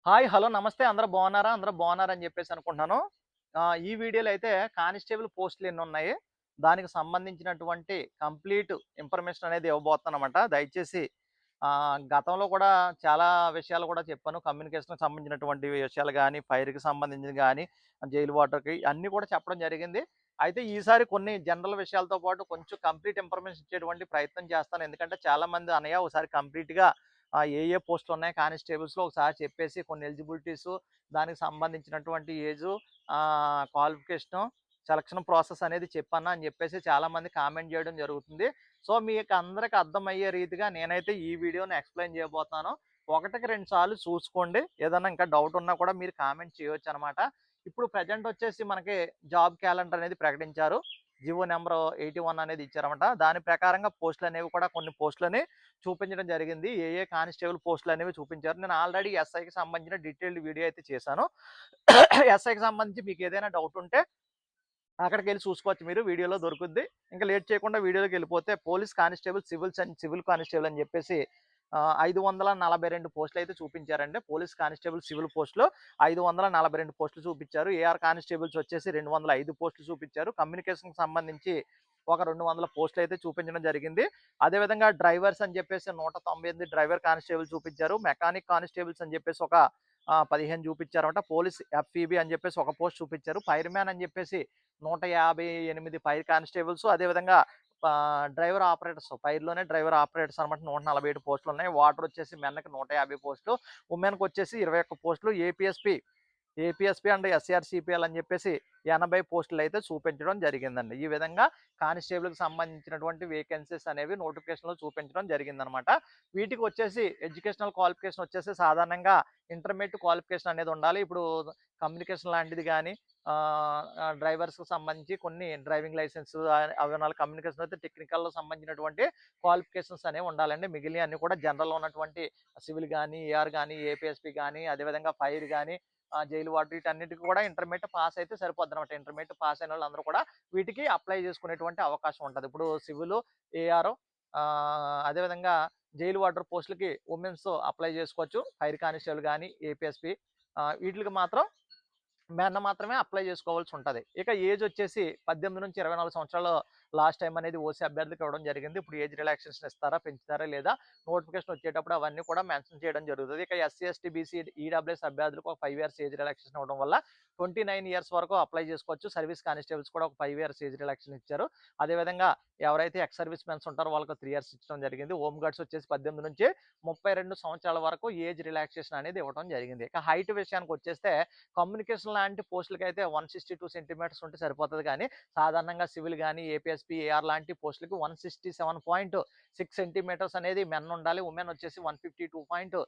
Hi! Hello! నమస్తే. అందరూ బాగున్నారా? అందరూ బాగున్నారని జెప్పేసి అనుకుంటున్నాను. ఈ వీడియోలో అయితే కానిస్టేబుల్ పోస్టులు ఎన్నున్నాయి, దానికి సంబంధించినటువంటి కంప్లీట్ ఇన్ఫర్మేషన్ అనేది ఇవ్వబోతున్నానన్నమాట. దయచేసి గతంలో కూడా చాలా విషయాలు కూడా చెప్పాను. కమ్యూనికేషన్‌కి సంబంధించినటువంటి విషయాలు గాని, ఫైర్‌కి సంబంధించినవి గాని, జైల్ వాటర్‌కి అన్నీ కూడా చెప్పడం జరిగింది. అయితే ఈసారి కొన్ని జనరల్ విషయాలతో పాటు కొంచెం కంప్లీట్ ఇన్ఫర్మేషన్ ఇచ్చేటువంటి ప్రయత్నం చేస్తాను. ఎందుకంటే చాలామంది "అన్నయ్య ఒకసారి కంప్లీట్‌గా ఏ పోస్టులున్నాయి కానిస్టేబుల్స్‌లో ఒకసారి చెప్పేసి కొన్ని ఎలిజిబిలిటీసు, దానికి సంబంధించినటువంటి ఏజు, క్వాలిఫికేషను, సెలక్షన్ ప్రాసెస్ అనేది చెప్పన్నా" అని చెప్పేసి చాలామంది కామెంట్ చేయడం జరుగుతుంది. సో, మీకు అందరికి అర్థమయ్యే రీతిగా నేనైతే ఈ వీడియోని ఎక్స్‌ప్లెయిన్ చేయబోతున్నాను. ఒకటికి 2 సార్లు చూసుకోండి. ఏదన్నా ఇంకా డౌట్ ఉన్నా కూడా మీరు కామెంట్ చేయొచ్చనమాట. ఇప్పుడు ప్రెజెంట్ వచ్చేసి మనకి జాబ్ క్యాలెండర్ అనేది ప్రకటించారు. జివో నంబర్ 81 అనేది ఇచ్చారన్నమాట. దాని ప్రకారంగా పోస్టులనేవి కూడా కొన్ని పోస్టులని చూపించడం జరిగింది. ఏ కానిస్టేబుల్ పోస్టులనేవి చూపించారు. నేను ఆల్రెడీ ఎస్ఐకి సంబంధించిన డీటెయిల్డ్ వీడియో అయితే చేశాను. ఎస్ఐకి సంబంధించి మీకేదైనా డౌట్ ఉంటే అక్కడికెళ్లి చూసుకోవచ్చు మీరు. వీడియోలో దొరుకుద్ది. ఇంకా లేట్ చేయకుండా వీడియోలోకెళ్ళిపోతే పోలీస్ కానిస్టేబుల్, సివిల్ కానిస్టేబుల్ అని చెప్పేసి 542 పోస్టులయితే చూపించారండి. పోలీస్ కానిస్టేబుల్ సివిల్ పోస్టులు 542 పోస్టులు చూపించారు. ఏఆర్ కానిస్టేబుల్స్ వచ్చేసి 205 పోస్టులు చూపించారు. కమ్యూనికేషన్‌కి సంబంధించి ఒక 200 పోస్టులయితే చూపించడం జరిగింది. అదేవిధంగా డ్రైవర్స్ అని చెప్పేసి 198 డ్రైవర్ కానిస్టేబుల్ చూపించారు. మెకానిక్ కానిస్టేబుల్స్ అని చెప్పేసి ఒక 15 చూపించారన్నమాట. పోలీస్ ఎఫ్ఈబీ అని చెప్పేసి ఒక పోస్ట్ చూపించారు. ఫైర్‌మ్యాన్ అని చెప్పేసి 158 ఫైర్ కానిస్టేబుల్స్, అదేవిధంగా డ్రైవర్ ఆపరేటర్స్, ఫైర్‌లోనే డ్రైవర్ ఆపరేటర్స్ అనమాట 147 పోస్టులున్నాయి. వాటర్ వచ్చేసి మెన్‌కి 150 పోస్టులు, ఉమెన్‌కి వచ్చేసి 21 పోస్టులు, ఏపీఎస్‌పీ అండ్ ఎస్‌ఆర్‌సీపీఎల్ అని చెప్పేసి 80 పోస్టులయితే చూపించడం జరిగిందండి. ఈ విధంగా కానిస్టేబుల్‌కి సంబంధించినటువంటి వేకెన్సీస్ అనేవి నోటిఫికేషన్‌లో చూపించడం జరిగిందనమాట. వీటికి వచ్చేసి ఎడ్యుకేషనల్ క్వాలిఫికేషన్ వచ్చేసి సాధారణంగా ఇంటర్మీడియేట్ క్వాలిఫికేషన్ అనేది ఉండాలి. ఇప్పుడు కమ్యూనికేషన్ లాంటిది గాని, డ్రైవర్స్‌కి సంబంధించి కొన్ని డ్రైవింగ్ లైసెన్స్ అవి ఉండాలి. కమ్యూనికేషన్ అయితే టెక్నికల్‌లో సంబంధించినటువంటి క్వాలిఫికేషన్స్ అనేవి ఉండాలండి. మిగిలినయన్నీ కూడా జనరల్‌లో ఉన్నటువంటి సివిల్ గాని, ఏఆర్ గాని, ఏపీఎస్‌పీ గాని, అదేవిధంగా ఫైర్ గాని, జైల్ వాటర్ వీటన్నిటికి కూడా ఇంటర్మీడియేట్ పాస్ అయితే సరిపోద్దనమాట. ఇంటర్మీడియేట్ పాస్ అయిన వాళ్ళందరూ కూడా వీటికి అప్లై చేసుకునేటువంటి అవకాశం ఉంటది. ఇప్పుడు సివిల్, ఏఆర్, అదేవిధంగా జైల్ వాటర్ పోస్టులకి వుమెన్స్ అప్లై చేసుకోవచ్చు. ఫైర్ కానిస్టేబుల్ గాని, ఏపీఎస్‌పీ వీటిలకి మాత్రం మెన్ మాత్రమే అప్లై చేసుకోవాల్సి ఉంటది. ఇక ఏజ్ వచ్చేసి 18-24 సంవత్సరాలు లాస్ట్ టైమ్ అనేది ఓసీ అభ్యర్థికి ఇవ్వడం జరిగింది. ఇప్పుడు ఏజ్ రిలాక్సేషన్ ఇస్తారా? పెంచుతారా? లేదా? నోటిఫికేషన్ వచ్చేటప్పుడు అవన్నీ కూడా మెన్షన్ చేయడం జరుగుతది. ఇక ఎస్సీ, ఎస్టీ, బీసీ, ఈడబ్ల్యూఎస్ అభ్యర్థులకు ఒక 5 ఇయర్స్ ఏజ్ రిలాక్సేషన్ ఇవ్వడం వల్ల 29 ఇయర్స్ వరకు అప్లై చేసుకోవచ్చు. సర్వీస్ కానిస్టేబుల్స్ కూడా ఒక 5 ఇయర్స్ ఏజ్ రిలాక్సేషన్ ఇచ్చారు. అదేవిధంగా ఎవరైతే ఎక్స్ సర్వీస్ మెన్స్ ఉంటారో వాళ్ళకి 3 ఇయర్స్ ఇచ్చడం జరిగింది. హోమ్ గార్డ్స్ వచ్చేసి 18-32 సంవత్సరాల వరకు ఏజ్ రిలాక్సేషన్ అనేది ఇవ్వడం జరిగింది. ఇక హైట్ విషయానికి వచ్చేస్తే కమ్యూనికేషన్ లాంటి పోస్టులకైతే 162 సెంటీమీటర్స్ ఉంటే సరిపోతది గానీ, సాధారణంగా సివిల్ గాని, ఏపీఎస్‌పీ, ఏఆర్ లాంటి పోస్టులకి 167.6 సెంటీమీటర్స్ అనేది మెన్ ఉండాలి. ఉమెన్ వచ్చేసి 152.5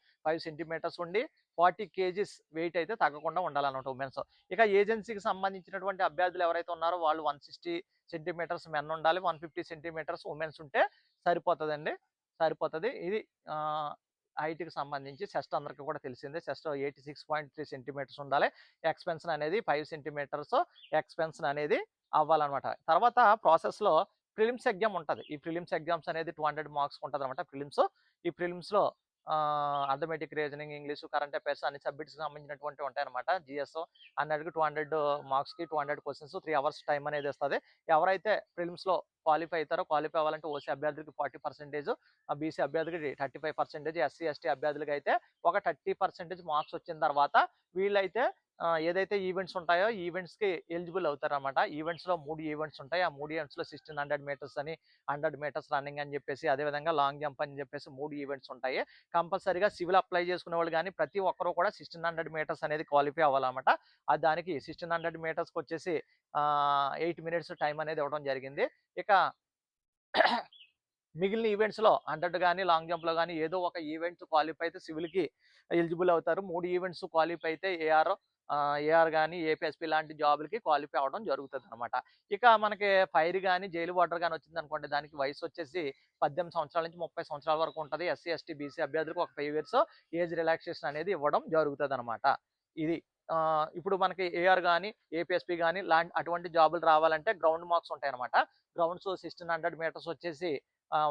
సెంటీమీటర్స్ ఉండి 40 కేజీస్ వెయిట్ అయితే తగ్గకుండా ఉండాలన్నమాట ఉమెన్స్. ఇక ఏజెన్సీకి సంబంధించినటువంటి అభ్యర్థులు ఎవరైతే ఉన్నారో వాళ్ళు 160 సెంటీమీటర్స్ మెన్ ఉండాలి. 150 సెంటీమీటర్స్ ఉమెన్స్ ఉంటే సరిపోతదండి. సరిపోతది. ఇది ఆహ్, హైట్‌కి సంబంధించి చెస్ట్ అందరికి కూడా తెలిసిందే. చెస్ట్ 86.3 సెంటీమీటర్స్ ఉండాలి. ఎక్స్‌పెన్షన్ అనేది 5 సెంటీమీటర్స్ ఎక్స్‌పెన్షన్ అనేది అవ్వాలన్నమాట. తర్వాత ప్రాసెస్‌లో ప్రిలిమ్స్ ఎగ్జామ్ ఉంటది. ఈ ప్రిలిమ్స్ ఎగ్జామ్స్ అనేది 200 మార్క్స్ ఉంటదన్నమాట ప్రిలిమ్స్. ఈ ప్రిలిమ్స్‌లో arithmetic, reasoning, English, current affairs అన్ని సబ్జెక్ట్స్‌కి సంబంధించినటువంటివి ఉంటాయన్నమాట. జీఎస్ అన్నిటికి 200 మార్క్స్‌కి 200 క్వెషన్స్ 3 అవర్స్ టైమ్ అనేది ఇస్తది. ఎవరైతే ప్రిలిమ్స్‌లో క్వాలిఫై అవుతారో, క్వాలిఫై అవ్వాలంటే ఓసీ అభ్యర్థులకి 40%, బీసీ అభ్యర్థికి 35%, ఎస్సీ, ఎస్టీ అభ్యర్థులకి అయితే ఒక 30% మార్క్స్ వచ్చిన తర్వాత వీళ్ళైతే ఏదైతే ఈవెంట్స్ ఉంటాయో ఈవెంట్స్‌కి ఎలిజిబుల్ అవుతారన్నమాట. ఈవెంట్స్‌లో 3 ఈవెంట్స్ ఉంటాయి. ఆ 3 ఈవెంట్స్‌లో 1600 మీటర్స్ అని, 100 మీటర్స్ రన్నింగ్ అని చెప్పేసి, అదేవిధంగా లాంగ్ జంప్ అని చెప్పేసి 3 ఈవెంట్స్ ఉంటాయి. కంపల్సరీగా సివిల్ అప్లై చేసుకునేవాళ్ళు గాని ప్రతి ఒక్కరు కూడా 1600 మీటర్స్ అనేది క్వాలిఫై అవ్వాలన్నమాట. దానికి 1600 మీటర్స్‌కొచ్చేసి 8 మినిట్స్ టైమ్ అనేది ఇవ్వడం జరిగింది. ఇక మిగిలిన ఈవెంట్స్‌లో 100 గాని, లాంగ్ జంప్‌లో గాని ఏదో ఒక ఈవెంట్ క్వాలిఫై అయితే సివిల్‌కి ఎలిజిబుల్ అవుతారు. 3 ఈవెంట్స్ క్వాలిఫై అయితే ఏఆర్ గాని, ఏపీఎస్‌పీ లాంటి జాబ్‌లకి క్వాలిఫై అవ్వడం జరుగుతదనమాట. ఇక మనకి ఫైర్ గాని, జైల్ వాటర్ గాని వచ్చిందనుకోండి దానికి వయసు వచ్చేసి 18 సంవత్సరాల నుంచి 30 సంవత్సరాల వరకు ఉంటది. ఎస్సీ, ఎస్టీ, బీసీ అభ్యర్థులకు ఒక 5 ఇయర్స్ ఏజ్ రిలాక్సేషన్ అనేది ఇవ్వడం జరుగుతదనమాట. ఇది ఇప్పుడు మనకి ఏఆర్ గాని, ఏపీఎస్‌పీ గాని అటువంటి జాబులు రావాలంటే గ్రౌండ్ మార్క్స్ ఉంటాయన్నమాట. గ్రౌండ్స్ 1600 మీటర్స్ వచ్చేసి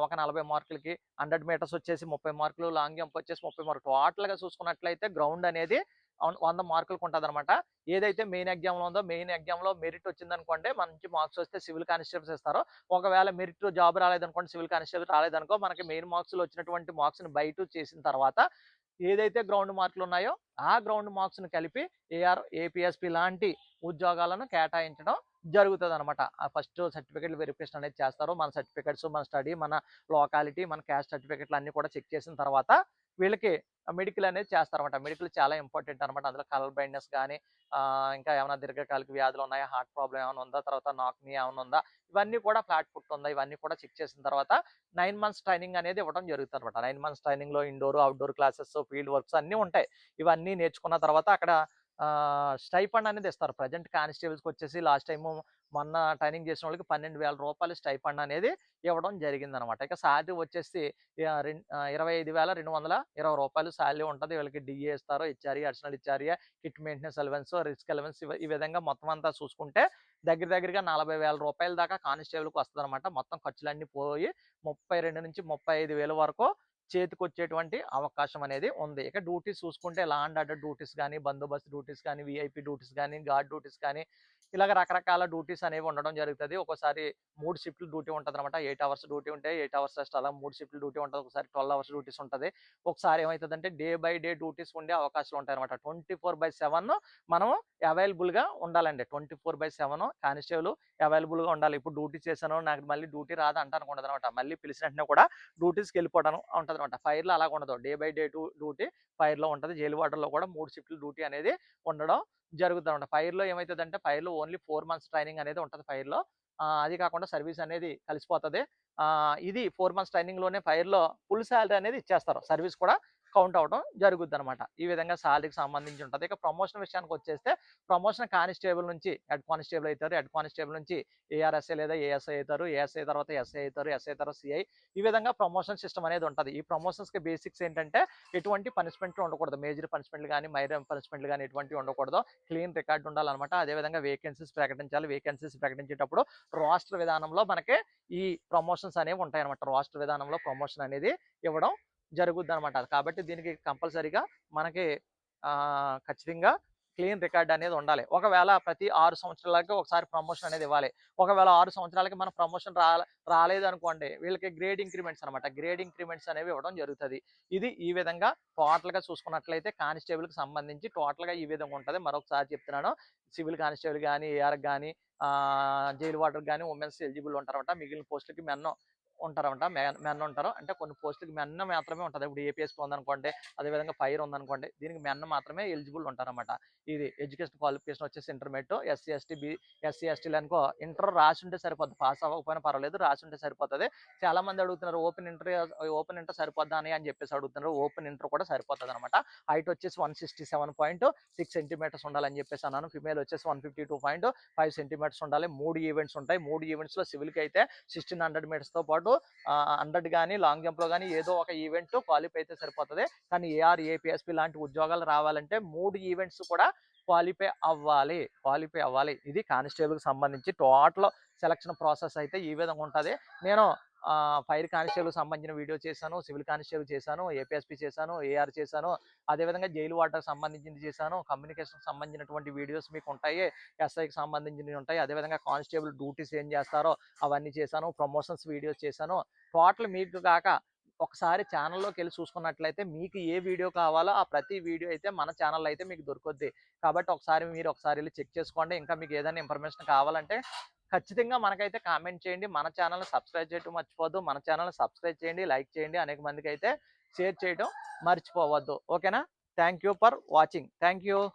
ఒక 40 మార్కులకి, 100 మీటర్స్ వచ్చేసి 30 మార్కులు, లాంగ్ జంప్ వచ్చేసి 30 మార్కులు. టోటల్‌గా చూసుకున్నట్లయితే గ్రౌండ్ అనేది 100 మార్కులకు ఉంటదనమాట. ఏదైతే మెయిన్ ఎగ్జామ్‌లో ఉందో, మెయిన్ ఎగ్జామ్‌లో మెరిట్ వచ్చిందనుకోండి, మంచి మార్క్స్ వస్తే సివిల్ కానిస్టేబుల్స్ ఇస్తారు. ఒకవేళ మెరిట్ జాబ్ రాలేదనుకోండి, సివిల్ కానిస్టేబుల్ రాలేదనుకో, మనకి మెయిన్ మార్క్స్‌లో వచ్చినటువంటి మార్క్స్‌ని బై 2 చేసిన తర్వాత ఏదైతే గ్రౌండ్ మార్కులు ఉన్నాయో, ఆ గ్రౌండ్ మార్క్స్‌ని కలిపి ఏఆర్, ఏపీఎస్‌పీ లాంటి ఉద్యోగాలను కేటాయించడం జరుగుతదనమాట. ఫస్ట్ సర్టిఫికేట్‌ల వెరిఫికేషన్ అనేది చేస్తారు. మన సర్టిఫికేట్స్, మన స్టడీ, మన లోకాలిటీ, మన క్యాస్ట్ సర్టిఫికేట్‌లు అన్నీ కూడా చెక్ చేసిన తర్వాత వీళ్ళకి మెడికల్ అనేది చేస్తారన్నమాట. మెడికల్ చాలా ఇంపార్టెంట్ అనమాట. అందులో కలర్ బ్లైండ్‌నెస్ గాని, ఇంకా ఏమైనా దీర్ఘకాలిక వ్యాధులు ఉన్నాయా, హార్ట్ ప్రాబ్లమ్ ఏమైనా ఉందా, తర్వాత నాక్‌నీ ఏమైనా ఉందా, ఇవన్నీ కూడా ఫ్లాట్ ఫుట్ ఉందా, ఇవన్నీ కూడా చెక్ చేసిన తర్వాత 9 మంత్స్ ట్రైనింగ్ అనేది ఇవ్వడం జరుగుతుందన్నమాట. 9 మంత్స్ ట్రైనింగ్‌లో indoor, outdoor classes, field works అన్నీ ఉంటాయి. ఇవన్నీ నేర్చుకున్న తర్వాత అక్కడ స్టైఫండ్ అనేది ఇస్తారు. ప్రెజెంట్ కానిస్టేబుల్స్‌కి వచ్చేసి లాస్ట్ టైము మొన్న ట్రైనింగ్ చేసిన వాళ్ళకి రూ. 12,000 స్టైఫండ్ అనేది ఇవ్వడం జరిగిందనమాట. ఇక సాలరీ వచ్చేసి 25,220 సాలరీ ఉంటది. వీళ్ళకి డీఏ ఇస్తారు, HRA, additional HRA, kit maintenance allowance, risk allowance ఈ విధంగా మొత్తం అంతా చూసుకుంటే దగ్గరగా రూ. 40,000 దాకా కానిస్టేబుల్‌కి వస్తదనమాట. మొత్తం ఖర్చులన్నీ పోయి 32,000-35,000 వరకు చేతికొచ్చేటువంటి అవకాశం అనేది ఉంది. ఇక డ్యూటీస్ చూసుకుంటే లా అండ్ ఆర్డర్ డ్యూటీస్ గాని, బందోబస్తు డ్యూటీస్ గాని, వీఐపీ డ్యూటీస్ గాని, గార్డ్ డ్యూటీస్ గాని, ఇలాగ రకరకాల డ్యూటీస్ అనేవి ఉండడం జరుగుతది. ఒక్కోసారి 3 షిఫ్ట్‌లు డ్యూటీ ఉంటదనమాట. 8 అవర్స్ డ్యూటీ ఉంటాయి. 8 అవర్స్ రెస్ట్ అలా 3 షిఫ్ట్‌లు డ్యూటీ ఉంటది. ఒకసారి 12 అవర్స్ డ్యూటీస్ ఉంటది. ఒకసారి ఏమైతదంటే డే బై డే డ్యూటీస్ ఉండే అవకాశాలు ఉంటాయనమాట. 24/7 మనం అవైలబుల్‌గా ఉండాలండి. 24/7 కానిస్టేబుల్ అవైలబుల్‌గా ఉండాలి. ఇప్పుడు డ్యూటీ చేశాను, నాకు మళ్ళీ డ్యూటీ రాదు అంటానికుండదనమాట. మళ్ళీ పిలిచిన వెంటనే కూడా డ్యూటీస్‌కెళ్ళిపోవడం ఉంటదనమాట. ఫైర్‌లో అలాగుండదు. డే బై డే డ్యూటీ ఫైర్‌లో ఉంటది. జైలు వార్డర్‌లో కూడా 3 షిఫ్ట్‌లు డ్యూటీ అనేది ఉండడం జరుగుతదనమాట. ఫైర్‌లో ఏమైతదంటే ఫైర్‌లో ఓన్లీ 4 మంత్స్ ట్రైనింగ్ అనేది ఉంటది ఫైర్‌లో. అది కాకుండా సర్వీస్ అనేది కలిసిపోతది. ఇది 4 మంత్స్ ట్రైనింగ్‌లోనే ఫైర్‌లో ఫుల్ సాలరీ అనేది ఇచ్చేస్తారు. సర్వీస్ కూడా కౌంట్ అవ్వడం జరుగుద్దనమాట. ఈ విధంగా సాలరీకి సంబంధించి ఉంటది. ఇక ప్రమోషన్ విషయానికొచ్చేస్తే ప్రమోషన్ కానిస్టేబుల్ నుంచి హెడ్ కానిస్టేబుల్ అయితారు. హెడ్ కానిస్టేబుల్ నుంచి ఏఆర్ఎస్ఐ లేదా ఏఎస్ఐ అయితారు. ఏఎస్ఐ తర్వాత ఎస్ఐ అయితారు. ఎస్ఐ తర్వాత సిఐ. ఈ విధంగా ప్రమోషన్ సిస్టమ్ అనేది ఉంటది. ఈ ప్రమోషన్స్‌కి బేసిక్స్ ఏంటంటే ఎటువంటి పనిష్మెంట్లు ఉండకూడదు. మేజర్ పనిష్మెంట్లు గాని, మైనర్ పనిష్మెంట్లు గాని ఎటువంటివి ఉండకూడదు. క్లీన్ రికార్డ్ ఉండాలనమాట. అదేవిధంగా వేకెన్సీస్ ప్రకటించాలి. వేకెన్సీస్ ప్రకటించేటప్పుడు రోస్టర్ విధానంలో మనకి ఈ ప్రమోషన్స్ అనేవి ఉంటాయన్నమాట. రోస్టర్ విధానంలో ప్రమోషన్ అనేది ఇవ్వడం జరుగుద్దనమాట. కాబట్టి దీనికి కంపల్సరీగా మనకి ఖచ్చితంగా క్లీన్ రికార్డ్ అనేది ఉండాలి. ఒకవేళ ప్రతి 6 సంవత్సరాలకి ఒకసారి ప్రమోషన్ అనేది ఇవ్వాలి. ఒకవేళ 6 సంవత్సరాలకి మన ప్రమోషన్ రాలేదనుకోండి, వీళ్ళకి గ్రేడ్ ఇంక్రిమెంట్స్ అనమాట. గ్రేడ్ ఇంక్రిమెంట్స్ అనేవి ఇవ్వడం జరుగుతది. ఇది ఈ విధంగా టోటల్‌గా చూసుకున్నట్లయితే కానిస్టేబుల్‌కి సంబంధించి టోటల్‌గా ఈ విధంగా ఉంటది. మరొకసారి చెప్తున్నాను. సివిల్ కానిస్టేబుల్ గాని, ఏఆర్‌కి గాని, జైల్ వార్డర్‌కి గాని ఉమెన్స్ ఎలిజిబుల్ ఉంటారన్నమాట. మిగిలిన పోస్టులకి ఉంటారన్నమాట. మెన్ ఉంటారు. అంటే కొన్ని పోస్టులకి మెన్ మాత్రమే ఉంటది. ఇప్పుడు ఏపీఎస్‌పీ ఉందనుకోండి, అదేవిధంగా ఫైర్ ఉందనుకోండి, దీనికి మెన్ మాత్రమే ఎలిజిబుల్ ఉంటారన్నమాట. ఇది ఎడ్యుకేషన్ క్వాలిఫికేషన్ వచ్చేసి ఇంటర్మీడియేట్. ఎస్సీ, ఎస్టీలనుకో ఇంటర్ రాసుంటే సరిపోద్ది. పాస్ అవ్వకపోయినా పర్వాలేదు. రాసుంటే సరిపోతది. చాలా మంది అడుగుతున్నారు ఓపెన్ ఇంటర్ సరిపోద్దా అని చెప్పేసి అడుగుతున్నారు. ఓపెన్ ఇంటర్ కూడా సరిపోతదన్నమాట. హైట్ వచ్చేసి 167.6 సెంటీమీటర్స్ ఉండాలని చెప్పేసి అన్నాను. ఫిమేల్ వచ్చేసి 152.5 సెంటీమీటర్స్ ఉండాలి. 3 ఈవెంట్స్ ఉంటాయి. 3 ఈవెంట్స్‌లో సివిల్‌కి అయితే 1600 మీటర్స్‌తో పాటు 100 గాని, లాంగ్ జంప్‌లో గాని ఏదో ఒక ఈవెంట్ క్వాలిఫై అయితే సరిపోతది. కానీ ఏఆర్, ఏపీఎస్‌పీ లాంటి ఉద్యోగాలు రావాలంటే 3 ఈవెంట్స్ కూడా క్వాలిఫై అవ్వాలి. ఇది కానిస్టేబుల్‌కి సంబంధించి టోటల్ సెలక్షన్ ప్రాసెస్ అయితే ఈ విధంగా ఉంటది. నేను ఫైర్ కానిస్టేబుల్‌కి సంబంధించిన వీడియో చేశాను. సివిల్ కానిస్టేబుల్ చేశాను. ఏపీఎస్‌పీ చేశాను. ఏఆర్ చేశాను. అదేవిధంగా జైలు వార్డర్‌కి సంబంధించింది చేశాను. కమ్యూనికేషన్‌కి సంబంధించినటువంటి వీడియోస్ మీకు ఉంటాయి. ఎస్ఐకి సంబంధించినవి ఉంటాయి. అదేవిధంగా కానిస్టేబుల్ డ్యూటీస్ ఏం చేస్తారో అవన్నీ చేశాను. ప్రమోషన్స్ వీడియోస్ చేశాను. టోటల్ మీకు గాక ఒకసారి ఛానల్‌లోకెళ్ళి చూసుకున్నట్లయితే మీకు ఏ వీడియో కావాలో ఆ ప్రతి వీడియో అయితే మన ఛానల్‌లో అయితే మీకు దొరుకుద్ది. కాబట్టి మీరు ఒకసారి ఎళ్లి చెక్ చేసుకోండి. ఇంకా మీకు ఏదైనా ఇన్ఫర్మేషన్ కావాలంటే ఖచ్చితంగా మనకైతే కామెంట్ చేయండి. మన ఛానల్‌ని సబ్స్క్రైబ్ చేయటం మర్చిపోవద్దు. మన ఛానల్‌ని సబ్స్క్రైబ్ చేయండి, లైక్ చేయండి. అనేక మందికైతే షేర్ చేయటం మర్చిపోవద్దు. ఓకేనా? Thank you for watching. Thank you.